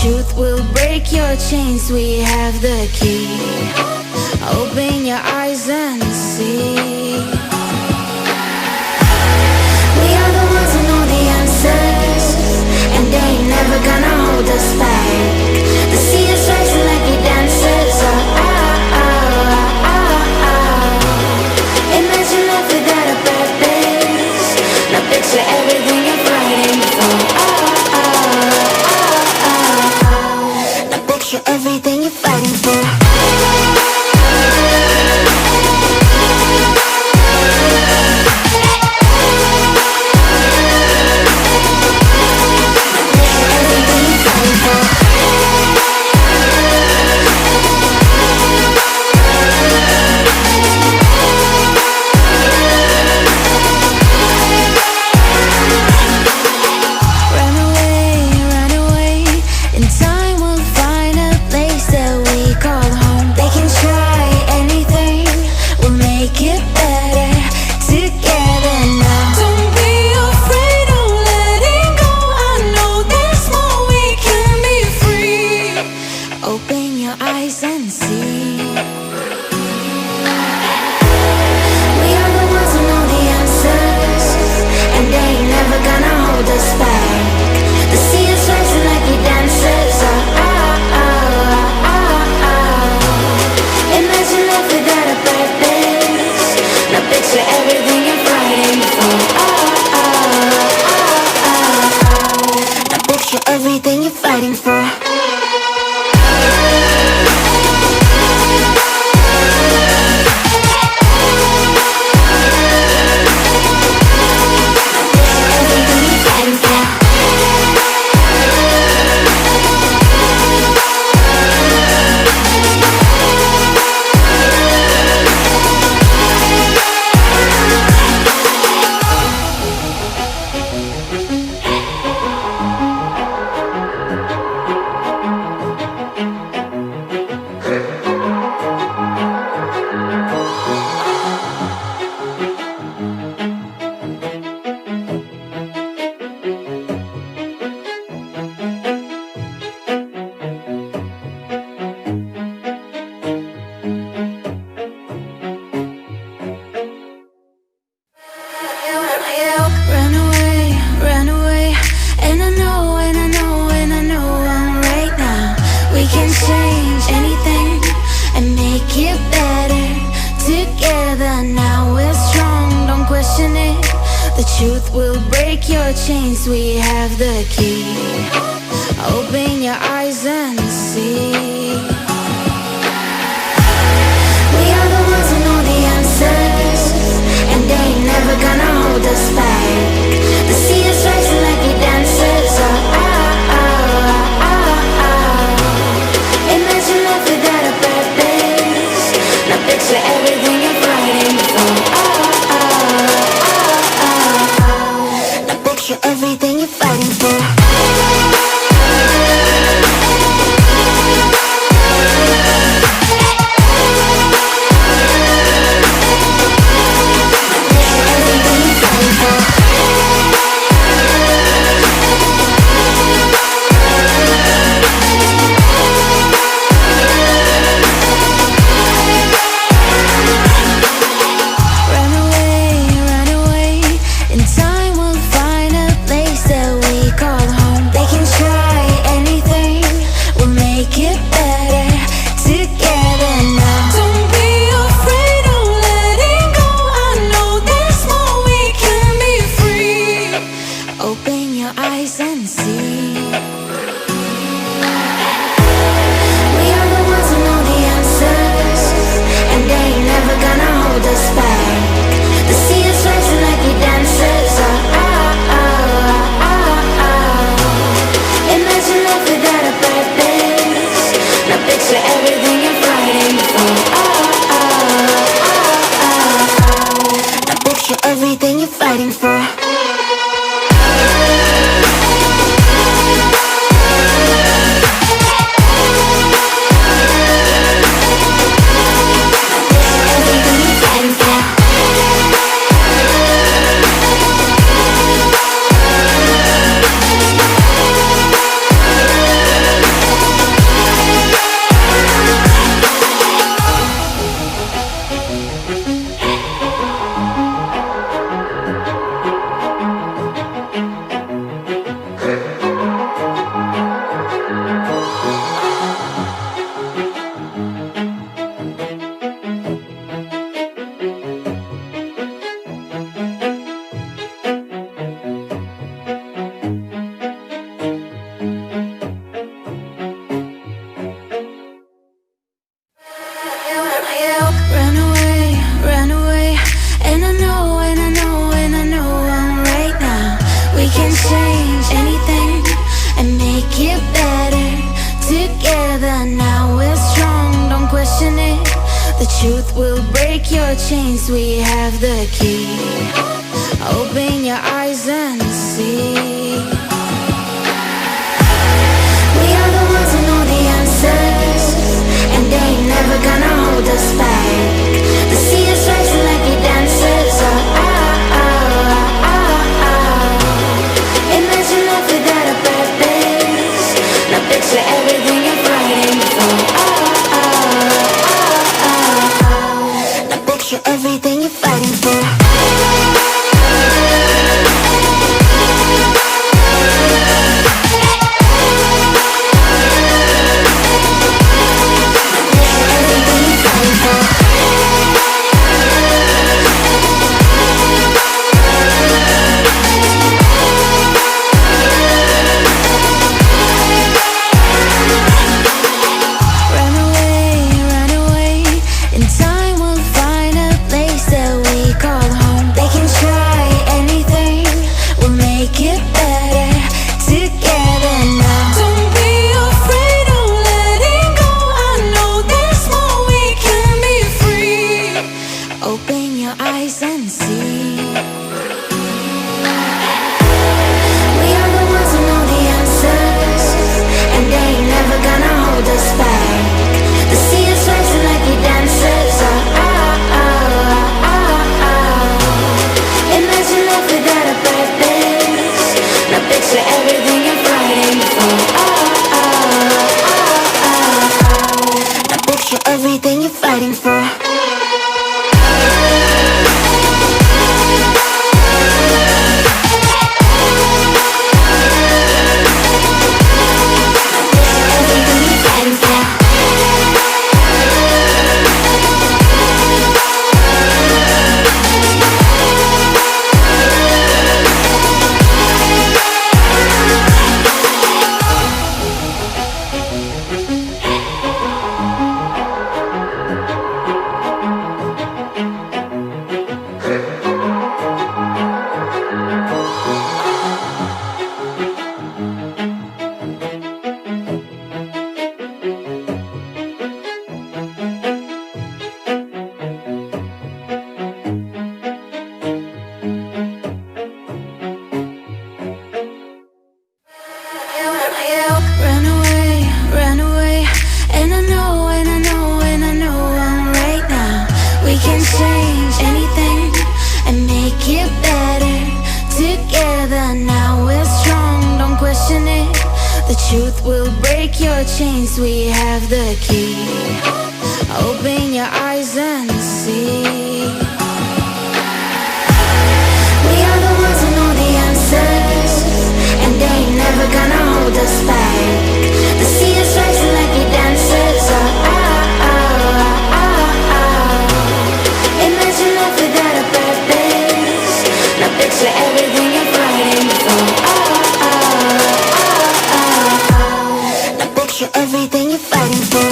truth will break your chains. We have the key. Open your eyes and see. We are the ones who know the answers, and they ain't never gonna hold us back. The sea is rising like we dancers. Imagine life without a purpose. Now picture everything you're fighting for. Now picture everything you're fighting for. Everything you're fighting for. Chains, we have the key. Open your eyes and see. We are the ones who know the answers, and they ain't never gonna hold us back. The sea is rising like we dancers. Imagine life without a purpose. Now picture everything you're fighting for. Everything you're fighting for. Everything you're fighting for. truth will break your chains, we have the key. Open your eyes and see. We are the ones who know the answers, and they ain't never gonna hold us back. The sea is rising like we dancers. Imagine life without a purpose. Now picture everything you're fighting for. Now picture everything you're fighting for. Everything you're fighting for. Truth will break your chains, we have the key. Open your eyes and see. We are the ones who know the answers, and they ain't never gonna hold us back. The sea is rising like we dancers. Imagine life without a purpose. Now picture everything you're fighting for. Everything you're fighting for.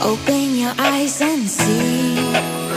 Open your eyes and see.